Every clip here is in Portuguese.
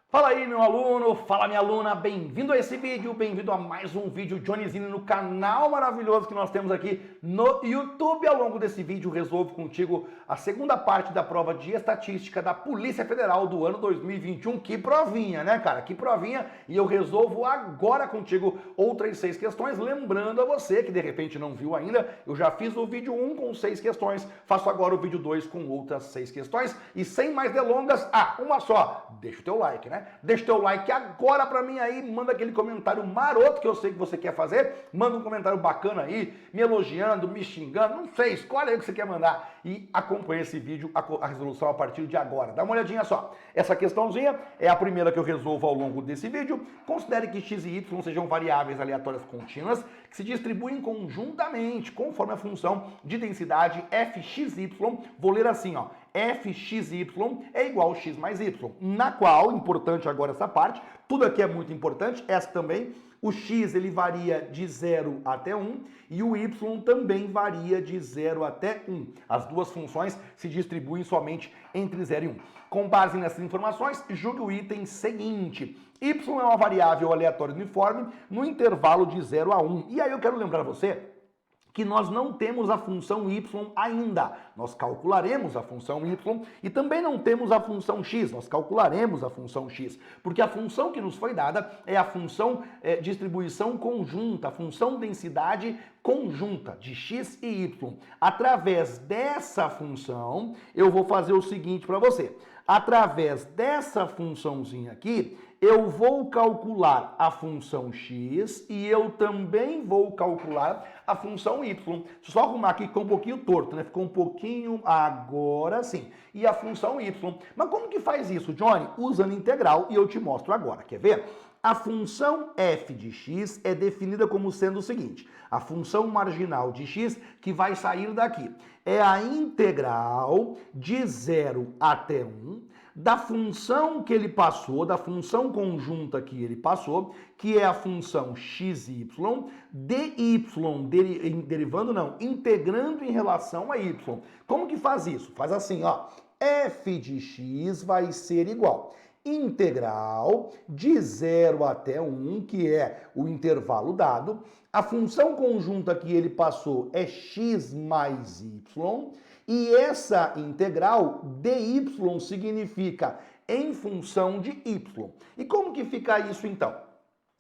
Fala aí, meu aluno, fala minha aluna, bem-vindo a esse vídeo, bem-vindo a mais um vídeo Johnnyzinho no canal maravilhoso que nós temos aqui no YouTube. Ao longo desse vídeo resolvo contigo a segunda parte da prova de estatística da Polícia Federal do ano 2021. Que provinha, né, cara? Que provinha! E eu resolvo agora contigo outras 6 questões, lembrando a você que de repente não viu ainda, eu já fiz o vídeo 1 com 6 questões, faço agora o vídeo 2 com outras 6 questões e sem mais delongas, uma só, deixa o teu like, né? Deixa o teu like agora pra mim aí, manda aquele comentário maroto que eu sei que você quer fazer, manda um comentário bacana aí, me elogiando, me xingando, não sei, escolhe aí o que você quer mandar e acompanha esse vídeo, a resolução a partir de agora. Dá uma olhadinha só, essa questãozinha é a primeira que eu resolvo ao longo desse vídeo. Considere que x e y sejam variáveis aleatórias contínuas que se distribuem conjuntamente conforme a função de densidade fxy, vou ler assim, ó, fxy é igual a x mais y, na qual, importante agora essa parte, tudo aqui é muito importante, essa também, o x ele varia de 0 até 1 e o y também varia de 0 até 1. As duas funções se distribuem somente entre 0 e 1. Com base nessas informações, julgue o item seguinte. Y é uma variável aleatória uniforme no intervalo de 0 a 1. E aí eu quero lembrar você que nós não temos a função y ainda. Nós calcularemos a função y e também não temos a função x. Nós calcularemos a função x, porque a função que nos foi dada é a função distribuição conjunta, a função densidade conjunta de x e y. Através dessa função, eu vou fazer o seguinte para você. Através dessa funçãozinha aqui, eu vou calcular a função x e eu também vou calcular a função y. Deixa eu só arrumar aqui que ficou um pouquinho torto, né? Ficou um pouquinho agora sim. E a função y. Mas como que faz isso, Johnny? Usando integral e eu te mostro agora. Quer ver? A função f de x é definida como sendo o seguinte: a função marginal de x que vai sair daqui é a integral de 0 até 1 da função que ele passou, da função conjunta que ele passou, que é a função xy, integrando em relação a y. Como que faz isso? Faz assim, ó, f de x vai ser igual integral de 0 até 1, que é o intervalo dado, a função conjunta que ele passou é x mais y, e essa integral dy significa em função de y. E como que fica isso então?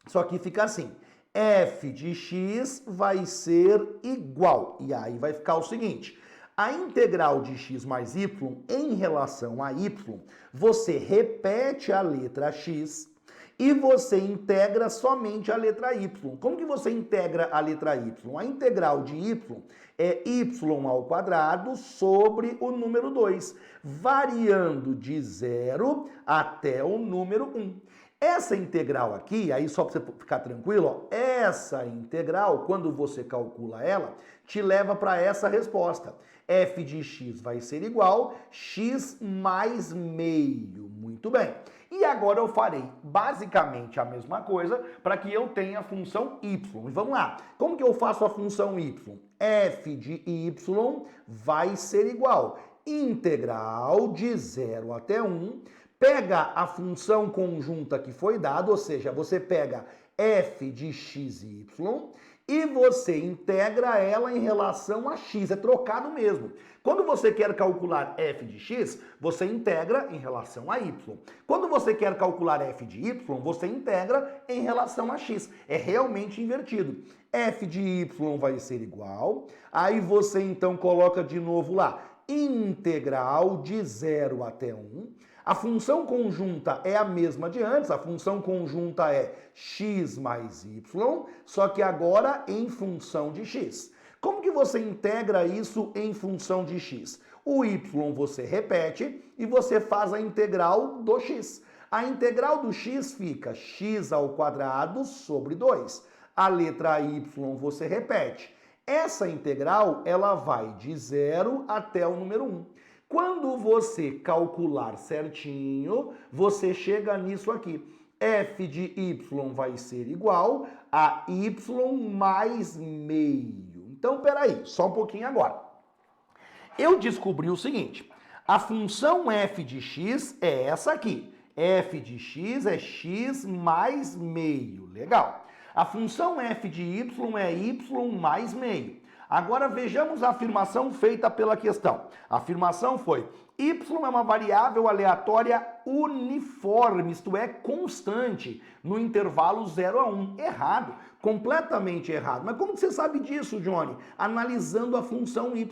Só que fica assim, f de x vai ser igual, e aí vai ficar o seguinte: a integral de x mais y em relação a y, você repete a letra x e você integra somente a letra y. Como que você integra a letra y? A integral de y é y ao quadrado sobre o número 2, variando de 0 até o número 1. Essa integral aqui, aí só para você ficar tranquilo, ó, essa integral, quando você calcula ela, te leva para essa resposta. F de x vai ser igual x mais meio. Muito bem. E agora eu farei basicamente a mesma coisa para que eu tenha a função y. E vamos lá. Como que eu faço a função y? F de y vai ser igual integral de 0 até 1, pega a função conjunta que foi dada, ou seja, você pega f de x e y e você integra ela em relação a x, é trocado mesmo. Quando você quer calcular f de x, você integra em relação a y. Quando você quer calcular f de y, você integra em relação a x. É realmente invertido. F de y vai ser igual, aí você então coloca de novo lá, integral de 0 até 1. A função conjunta é a mesma de antes, a função conjunta é x mais y, só que agora em função de x. Como que você integra isso em função de x? O y você repete e você faz a integral do x. A integral do x fica x ao quadrado sobre 2. A letra y você repete. Essa integral, ela vai de 0 até o número 1. Quando você calcular certinho, você chega nisso aqui. F de y vai ser igual a y mais meio. Então, peraí, só um pouquinho agora. Eu descobri o seguinte, a função f de x é essa aqui. f de x é x mais meio. Legal. A função f de y é y mais meio. Agora vejamos a afirmação feita pela questão. A afirmação foi: y é uma variável aleatória uniforme, isto é, constante, no intervalo 0 a 1. Errado, completamente errado. Mas como você sabe disso, Johnny? Analisando a função y.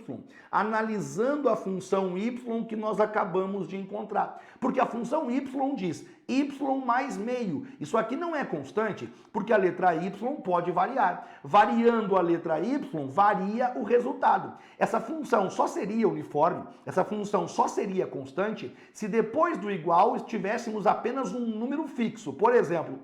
Analisando a função y que nós acabamos de encontrar. Porque a função y diz y mais meio. Isso aqui não é constante, porque a letra y pode variar. Variando a letra y, varia o resultado. Essa função só seria uniforme, essa função só seria constante se depois do igual tivéssemos apenas um número fixo. Por exemplo,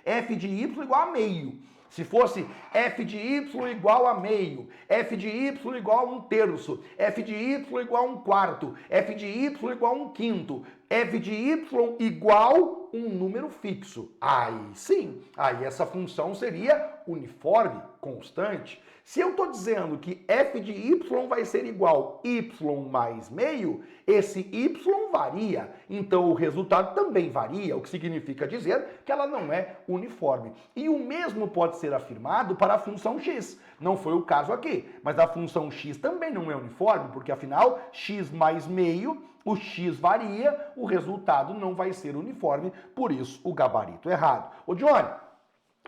f de y igual a meio. Se fosse f de y igual a meio, f de y igual a 1/3, f de y igual a 1/4, f de y igual a 1/5, f de y igual um número fixo. Aí sim, aí essa função seria uniforme, constante. Se eu estou dizendo que f de y vai ser igual a y mais meio, esse y varia, então o resultado também varia, o que significa dizer que ela não é uniforme. E o mesmo pode ser afirmado para a função x. Não foi o caso aqui, mas a função x também não é uniforme, porque afinal, x mais meio, o x varia, o resultado não vai ser uniforme, por isso o gabarito errado. Ô Johnny,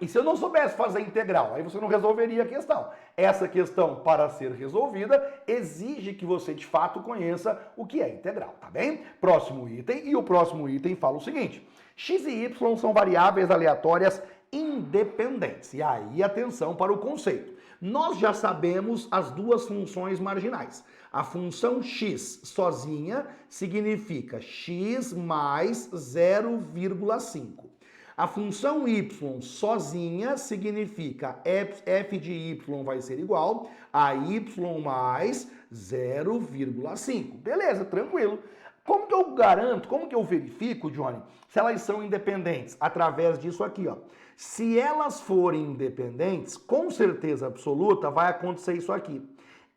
e se eu não soubesse fazer integral? Aí você não resolveria a questão. Essa questão, para ser resolvida, exige que você de fato conheça o que é integral, tá bem? Próximo item, e o próximo item fala o seguinte: x e y são variáveis aleatórias independentes. E aí, atenção para o conceito. Nós já sabemos as duas funções marginais. A função x sozinha significa x mais 0,5. A função y sozinha significa f de y vai ser igual a y mais 0,5. Beleza, tranquilo. Como que eu garanto, como que eu verifico, Johnny, se elas são independentes? Através disso aqui, ó. Se elas forem independentes, com certeza absoluta vai acontecer isso aqui.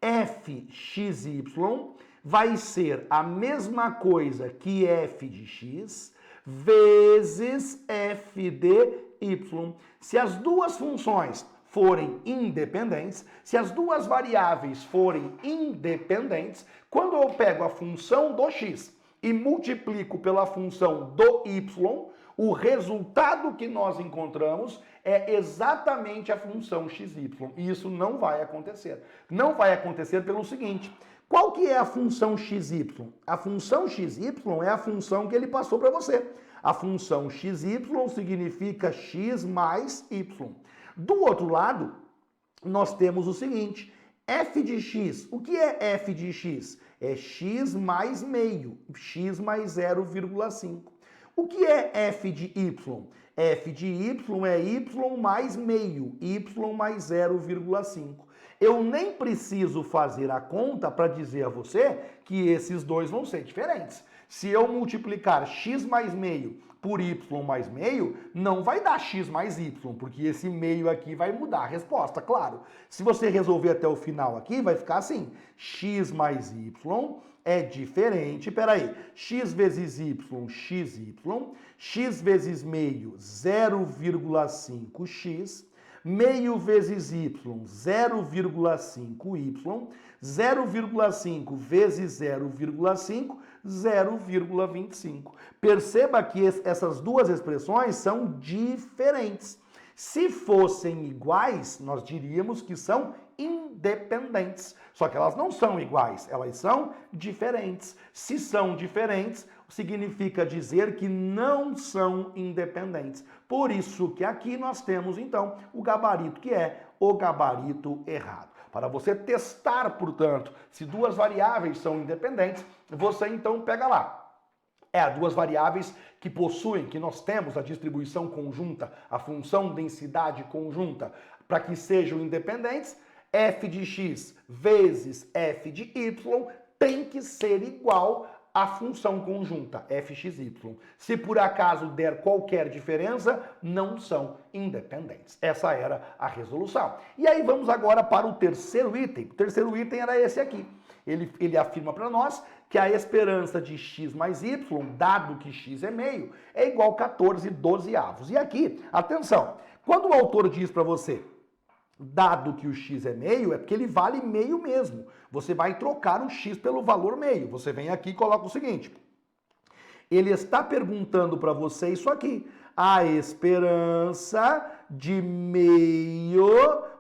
fxy vai ser a mesma coisa que f de x vezes f de y. Se as duas funções forem independentes, se as duas variáveis forem independentes, quando eu pego a função do x e multiplico pela função do y, o resultado que nós encontramos é exatamente a função xy. E isso não vai acontecer. Não vai acontecer pelo seguinte: qual que é a função xy? A função xy é a função que ele passou para você. A função xy significa x mais y. Do outro lado, nós temos o seguinte: f de x. O que é f de x? É x mais meio, x mais 0,5. O que é f de y? F de y é y mais meio, y mais 0,5. Eu nem preciso fazer a conta para dizer a você que esses dois vão ser diferentes. Se eu multiplicar x mais meio por y mais meio, não vai dar x mais y, porque esse meio aqui vai mudar a resposta, claro. Se você resolver até o final aqui, vai ficar assim: x mais y é diferente, peraí, x vezes y, xy, x vezes meio, 0,5x, meio vezes y, 0,5y, 0,5 vezes 0,5, 0,25. Perceba que essas duas expressões são diferentes. Se fossem iguais, nós diríamos que são independentes. Só que elas não são iguais, elas são diferentes. Se são diferentes, significa dizer que não são independentes. Por isso que aqui nós temos, então, o gabarito que é o gabarito errado. Para você testar, portanto, se duas variáveis são independentes, você então pega lá. Duas variáveis que possuem, que nós temos a distribuição conjunta, a função densidade conjunta, para que sejam independentes, f de x vezes f de y tem que ser igual à função conjunta, fxy. Se por acaso der qualquer diferença, não são independentes. Essa era a resolução. E aí vamos agora para o terceiro item. O terceiro item era esse aqui. Ele afirma para nós que a esperança de x mais y, dado que x é meio, é igual a 14/12. E aqui, atenção, quando o autor diz para você, dado que o x é meio, é porque ele vale meio mesmo. Você vai trocar o x pelo valor meio. Você vem aqui e coloca o seguinte, ele está perguntando para você isso aqui, a esperança de meio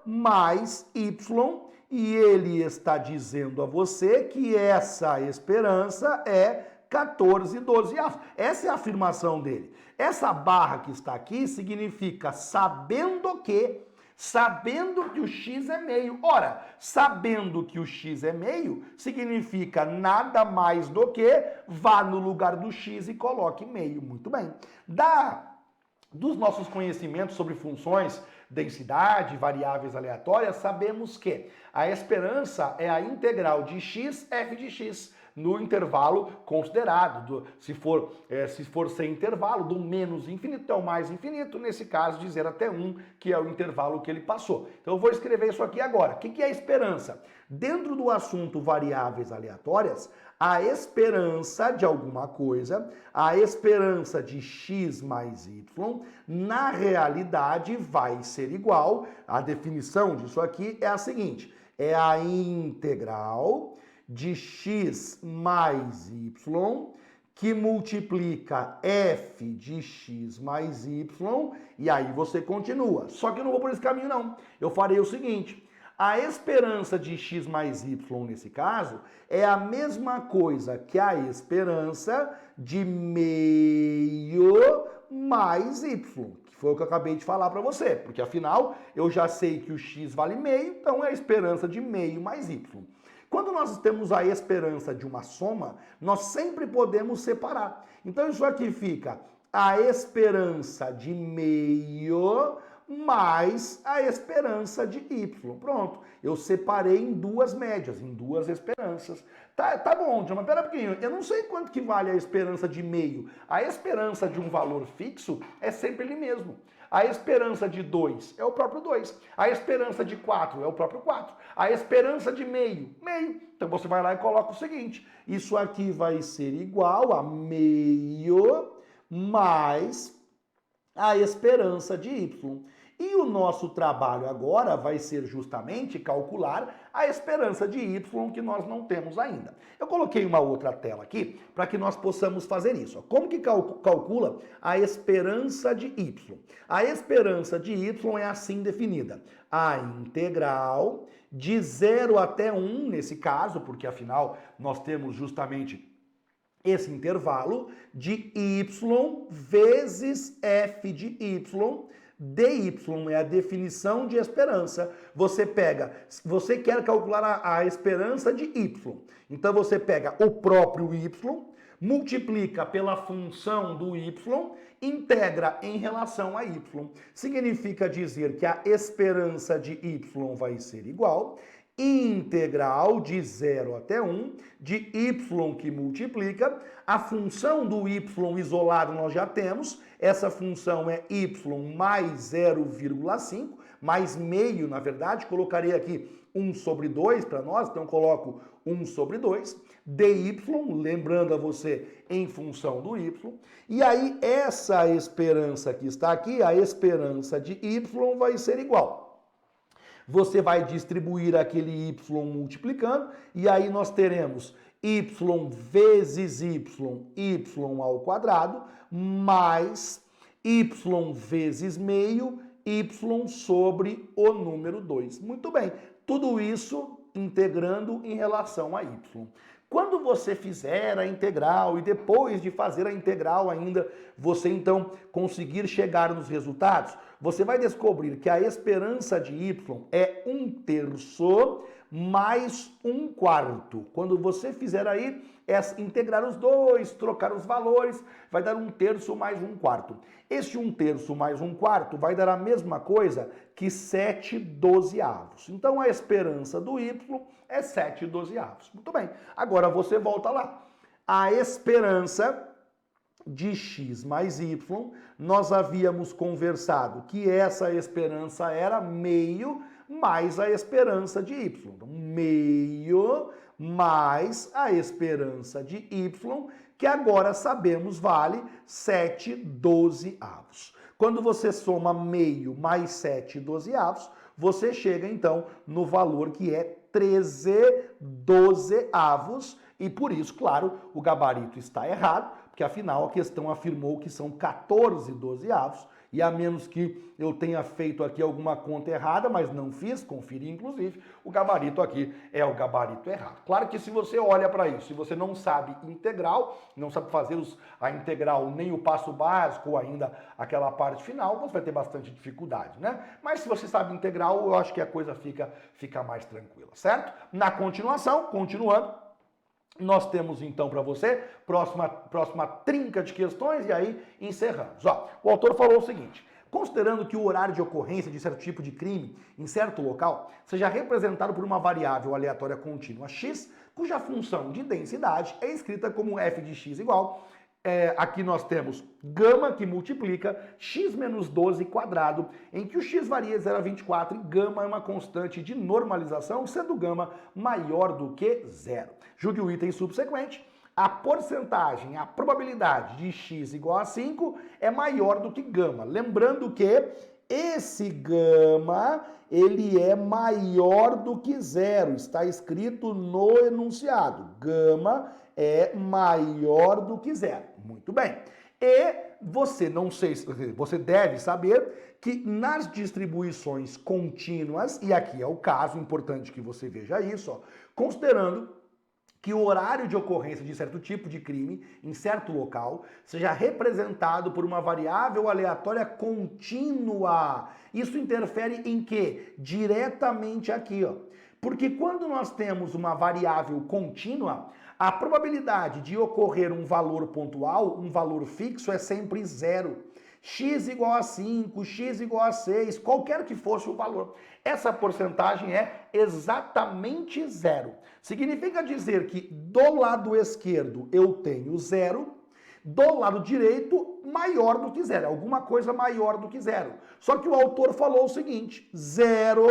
mais y, e ele está dizendo a você que essa esperança é 14/12. Essa é a afirmação dele. Essa barra que está aqui significa sabendo que o x é meio. Ora, sabendo que o x é meio, significa nada mais do que vá no lugar do x e coloque meio. Muito bem. Dos nossos conhecimentos sobre funções, densidade, variáveis aleatórias, sabemos que a esperança é a integral de x, f de x, no intervalo considerado, se for sem intervalo, do menos infinito ao mais infinito, nesse caso de 0 até 1, que é o intervalo que ele passou. Então eu vou escrever isso aqui agora. O que é a esperança? Dentro do assunto variáveis aleatórias, a esperança de alguma coisa, a esperança de x mais y, na realidade vai ser igual, a definição disso aqui é a seguinte, é a integral de x mais y, que multiplica f de x mais y, e aí você continua. Só que eu não vou por esse caminho, não. Eu farei o seguinte, a esperança de x mais y, nesse caso, é a mesma coisa que a esperança de meio mais y, que foi o que eu acabei de falar para você, porque afinal eu já sei que o x vale meio, então é a esperança de meio mais y. Quando nós temos a esperança de uma soma, nós sempre podemos separar. Então isso aqui fica a esperança de meio mais a esperança de y. Pronto, eu separei em duas médias, em duas esperanças. Tá bom, mas pera um pouquinho, eu não sei quanto que vale a esperança de meio. A esperança de um valor fixo é sempre ele mesmo. A esperança de 2 é o próprio 2. A esperança de 4 é o próprio 4. A esperança de meio, meio. Então você vai lá e coloca o seguinte, isso aqui vai ser igual a meio mais a esperança de y. E o nosso trabalho agora vai ser justamente calcular a esperança de y que nós não temos ainda. Eu coloquei uma outra tela aqui para que nós possamos fazer isso. Como que calcula a esperança de y? A esperança de y é assim definida. A integral de 0 até 1, nesse caso, porque afinal nós temos justamente esse intervalo de y vezes f de y. dy é a definição de esperança. Você quer calcular a esperança de y. Então você pega o próprio y, multiplica pela função do y, integra em relação a y. Significa dizer que a esperança de y vai ser igual integral de 0 até 1 de y que multiplica. A função do y isolado nós já temos. Essa função é y mais 0,5, mais meio, na verdade. Colocarei aqui 1 sobre 2 para nós, então coloco 1 sobre 2. dy, lembrando a você, em função do y. E aí, essa esperança que está aqui, a esperança de y vai ser igual. Você vai distribuir aquele y multiplicando, e aí nós teremos y vezes y ao quadrado, mais y vezes meio, y sobre o número 2. Muito bem, tudo isso integrando em relação a y. Quando você fizer a integral e depois de fazer a integral ainda, você então conseguir chegar nos resultados, você vai descobrir que a esperança de y é 1/3 mais 1/4. Quando você fizer aí, integrar os dois, trocar os valores, vai dar 1/3 mais 1/4. Este 1/3 mais 1/4 vai dar a mesma coisa que 7/12. Então a esperança do y é 7/12. Muito bem, agora você volta lá. A esperança de x mais y, nós havíamos conversado que essa esperança era meio mais a esperança de y. Então, meio mais a esperança de y, que agora sabemos vale 7/12. Quando você soma meio mais 7/12, você chega então no valor que é 13/12. E por isso, claro, o gabarito está errado, porque afinal a questão afirmou que são 14/12. E a menos que eu tenha feito aqui alguma conta errada, mas não fiz, conferi inclusive, o gabarito aqui é o gabarito errado. Claro que se você olha para isso, se você não sabe integral, não sabe fazer a integral nem o passo básico ou ainda aquela parte final, você vai ter bastante dificuldade, né? Mas se você sabe integral, eu acho que a coisa fica mais tranquila, certo? Na continuação, continuando, nós temos então para você, próxima trinca de questões e aí encerramos. Ó, o autor falou o seguinte: considerando que o horário de ocorrência de certo tipo de crime em certo local seja representado por uma variável aleatória contínua x, cuja função de densidade é escrita como f de x igual. Aqui nós temos gama que multiplica x menos 12 quadrado, em que o x varia de 0 a 24 e gama é uma constante de normalização, sendo gama maior do que 0. Julgue o item subsequente. A porcentagem, a probabilidade de x igual a 5 é maior do que gama. Lembrando que esse gama, ele é maior do que 0. Está escrito no enunciado. Gama é maior do que 0. Muito bem. E você deve saber que nas distribuições contínuas, e aqui é o caso, importante que você veja isso, ó, considerando que o horário de ocorrência de certo tipo de crime em certo local seja representado por uma variável aleatória contínua. Isso interfere em quê? Diretamente aqui, ó. Porque quando nós temos uma variável contínua, a probabilidade de ocorrer um valor pontual, um valor fixo, é sempre 0. X igual a 5, x igual a 6, qualquer que fosse o valor. Essa porcentagem é exatamente 0. Significa dizer que do lado esquerdo eu tenho 0, do lado direito maior do que 0, alguma coisa maior do que 0. Só que o autor falou o seguinte: 0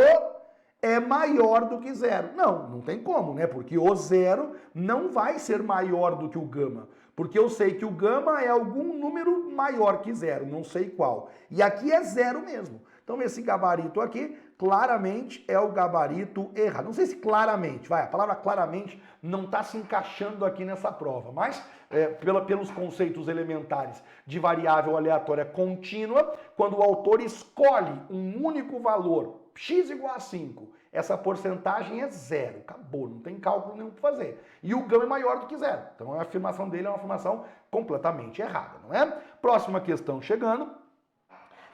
é maior do que 0. Não tem como, né? Porque o 0 não vai ser maior do que o gama. Porque eu sei que o gama é algum número maior que 0, não sei qual. E aqui é 0 mesmo. Então esse gabarito aqui, claramente, é o gabarito errado. Não sei se claramente, a palavra claramente não está se encaixando aqui nessa prova, mas pelos conceitos elementares de variável aleatória contínua, quando o autor escolhe um único valor, x igual a 5, essa porcentagem é 0. Acabou, não tem cálculo nenhum para fazer. E o gama é maior do que 0. Então a afirmação dele é uma afirmação completamente errada, não é? Próxima questão chegando.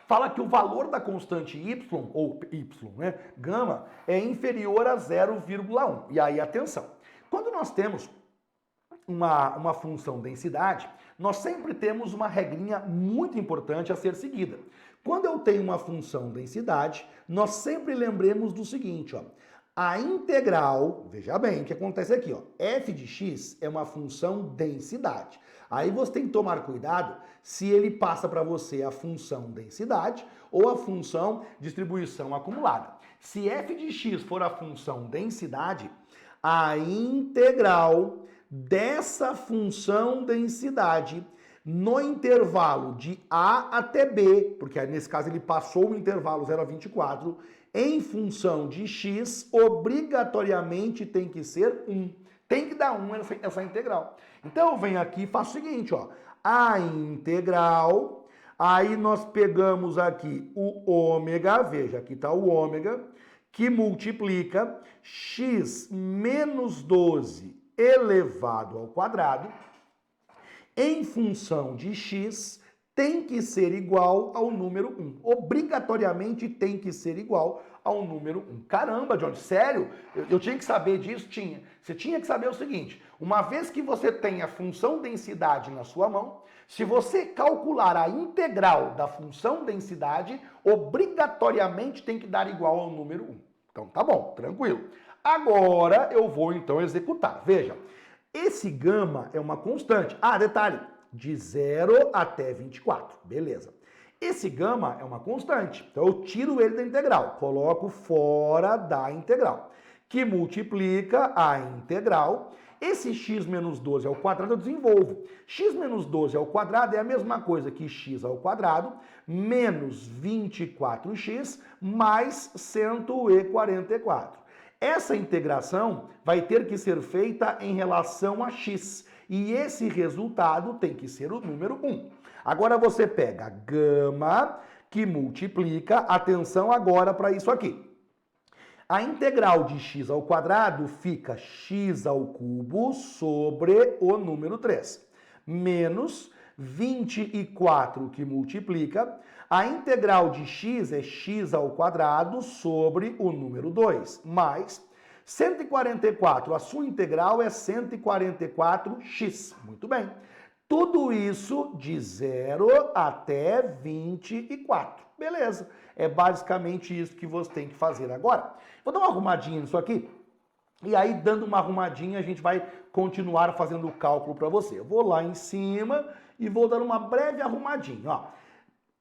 Fala que o valor da constante y, ou y, né, gama, é inferior a 0,1. E aí, atenção. Quando nós temos uma função densidade, nós sempre temos uma regrinha muito importante a ser seguida. Quando eu tenho uma função densidade, nós sempre lembremos do seguinte, ó. A integral, veja bem o que acontece aqui, ó. F de x é uma função densidade. Aí você tem que tomar cuidado se ele passa para você a função densidade ou a função distribuição acumulada. Se f de x for a função densidade, a integral dessa função densidade no intervalo de A até B, porque nesse caso ele passou o intervalo 0 a 24, em função de x, obrigatoriamente tem que ser 1. Tem que dar 1 essa integral. Então eu venho aqui e faço o seguinte, ó. A integral, aí nós pegamos aqui o ômega, veja, aqui está o ômega, que multiplica x menos 12 elevado ao quadrado, em função de x, tem que ser igual ao número 1. Obrigatoriamente tem que ser igual ao número 1. Caramba, John, sério? Eu tinha que saber disso? Tinha. Você tinha que saber o seguinte, uma vez que você tem a função densidade na sua mão, se você calcular a integral da função densidade, obrigatoriamente tem que dar igual ao número 1. Então tá bom, tranquilo. Agora eu vou então executar. Veja, esse gama é uma constante. Ah, detalhe, de 0 até 24. Beleza. Esse gama é uma constante. Então eu tiro ele da integral, coloco fora da integral. que multiplica a integral. Esse x menos 12 ao quadrado eu desenvolvo. X menos 12 ao quadrado é a mesma coisa que x ao quadrado menos 24x mais 144. Essa integração vai ter que ser feita em relação a x. E esse resultado tem que ser o número 1. Agora você pega gama que multiplica, atenção agora para isso aqui. A integral de x ao quadrado fica x ao cubo sobre o número 3, menos 24 que multiplica. A integral de x é x ao quadrado sobre o número 2, mais 144. A sua integral é 144x. Muito bem. Tudo isso de 0 até 24. Beleza. É basicamente isso que você tem que fazer agora. Vou dar uma arrumadinha nisso aqui. E aí, dando uma arrumadinha, a gente vai continuar fazendo o cálculo para você. Eu vou lá em cima e vou dar uma breve arrumadinha. Ó.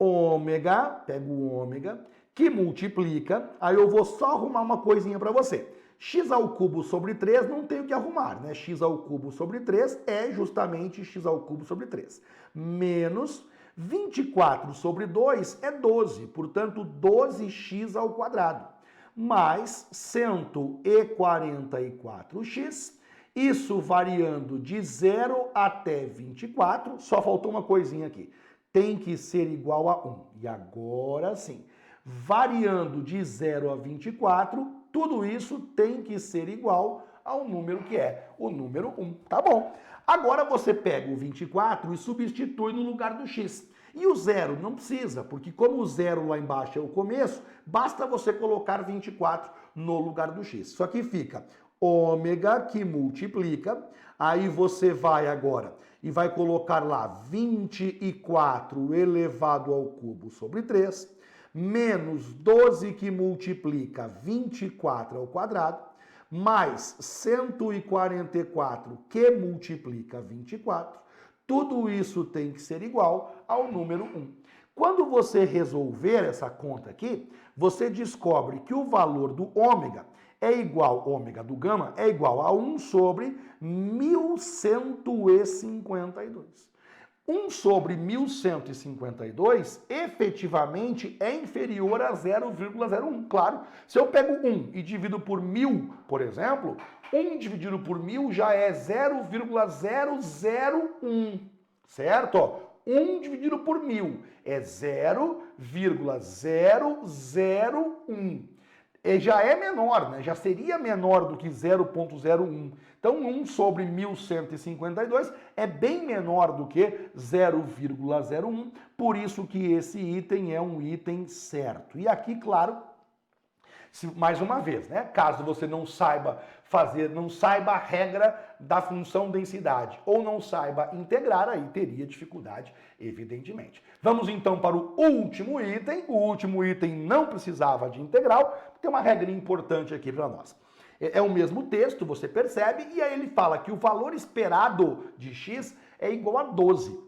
Ômega, pego o ômega, que multiplica. Aí eu vou só arrumar uma coisinha para você. X ao cubo sobre 3 não tem o que arrumar, né? X ao cubo sobre 3 é justamente x ao cubo sobre 3. Menos 24 sobre 2 é 12, portanto 12x ao quadrado. Mais 144x, isso variando de 0 até 24, só faltou uma coisinha aqui. Tem que ser igual a 1. E agora sim, variando de 0 a 24, tudo isso tem que ser igual ao número que é o número 1, tá bom? Agora você pega o 24 e substitui no lugar do x. E o zero não precisa, porque como o zero lá embaixo é o começo, basta você colocar 24 no lugar do x. Isso aqui fica ômega que multiplica, aí você vai agora e vai colocar lá 24 elevado ao cubo sobre 3, menos 12 que multiplica 24 ao quadrado, mais 144 que multiplica 24, tudo isso tem que ser igual ao número 1. Quando você resolver essa conta aqui, você descobre que o valor do ômega é igual, ômega do gama, é igual a 1 sobre 1152. 1 sobre 1152 efetivamente é inferior a 0,01. Claro, se eu pego 1 e divido por 1000, por exemplo, 1 dividido por 1000 já é 0,001, certo? 1 dividido por 1000 é 0,001. Já é menor, né? Já seria menor do que 0,01. Então, 1 sobre 1152 é bem menor do que 0,01, por isso que esse item é um item certo. E aqui, claro, mais uma vez, né? Caso você não saiba fazer, não saiba a regra da função densidade ou não saiba integrar, aí teria dificuldade, evidentemente. Vamos então para o último item. O último item não precisava de integral, tem uma regra importante aqui para nós. É o mesmo texto, você percebe, e aí ele fala que o valor esperado de x é igual a 12.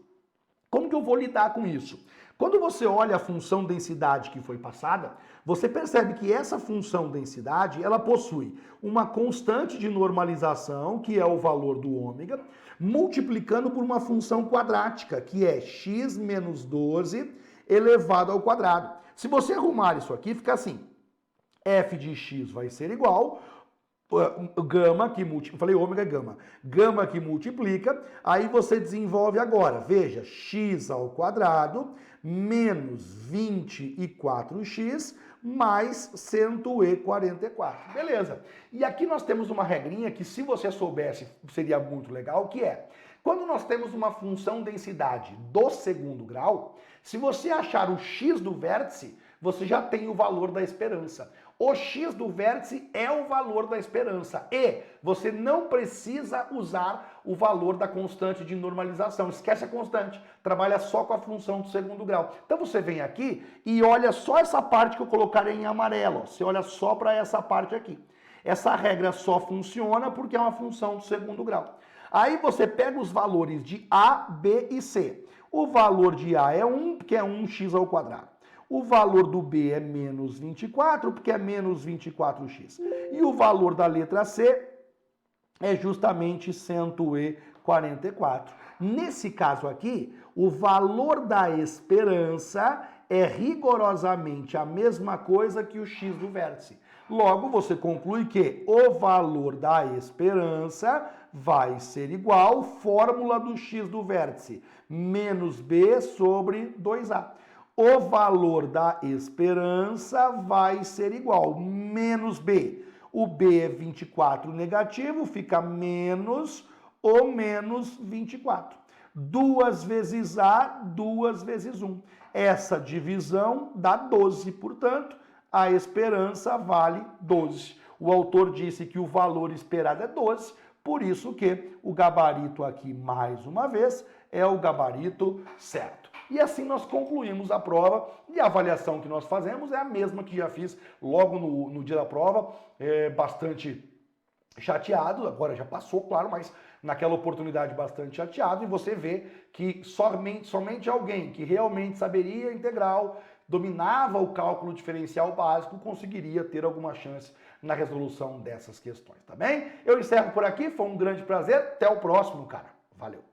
Como que eu vou lidar com isso? Quando você olha a função densidade que foi passada, você percebe que essa função densidade, ela possui uma constante de normalização, que é o valor do ômega, multiplicando por uma função quadrática, que é x menos 12 elevado ao quadrado. Se você arrumar isso aqui, fica assim, f de x vai ser igual gama que multiplica, falei ômega gama, gama que multiplica, aí você desenvolve agora, veja, x ao quadrado menos 24x mais 144, beleza. E aqui nós temos uma regrinha que se você soubesse seria muito legal, que é, quando nós temos uma função densidade do segundo grau, se você achar o x do vértice, você já tem o valor da esperança. O x do vértice é o valor da esperança e você não precisa usar o valor da constante de normalização. Esquece a constante, trabalha só com a função do segundo grau. Então você vem aqui e olha só essa parte que eu colocarei em amarelo. Você olha só para essa parte aqui. Essa regra só funciona porque é uma função do segundo grau. Aí você pega os valores de A, B e C. O valor de A é 1, que é 1x ao quadrado. O valor do B é menos 24, porque é menos 24x. E o valor da letra C é justamente 144. Nesse caso aqui, o valor da esperança é rigorosamente a mesma coisa que o x do vértice. Logo, você conclui que o valor da esperança vai ser igual, fórmula do x do vértice, menos b sobre 2a. O valor da esperança vai ser igual, menos b. O b é 24 negativo, fica menos o menos 24. 2 vezes a, 2 vezes 1. Essa divisão dá 12, portanto, a esperança vale 12. O autor disse que o valor esperado é 12, por isso que o gabarito aqui, mais uma vez, é o gabarito certo. E assim nós concluímos a prova, e a avaliação que nós fazemos é a mesma que já fiz logo no dia da prova, bastante chateado, agora já passou, claro, mas naquela oportunidade bastante chateado, e você vê que somente alguém que realmente saberia integral, dominava o cálculo diferencial básico, conseguiria ter alguma chance na resolução dessas questões, tá bem? Eu encerro por aqui, foi um grande prazer, até o próximo, cara. Valeu!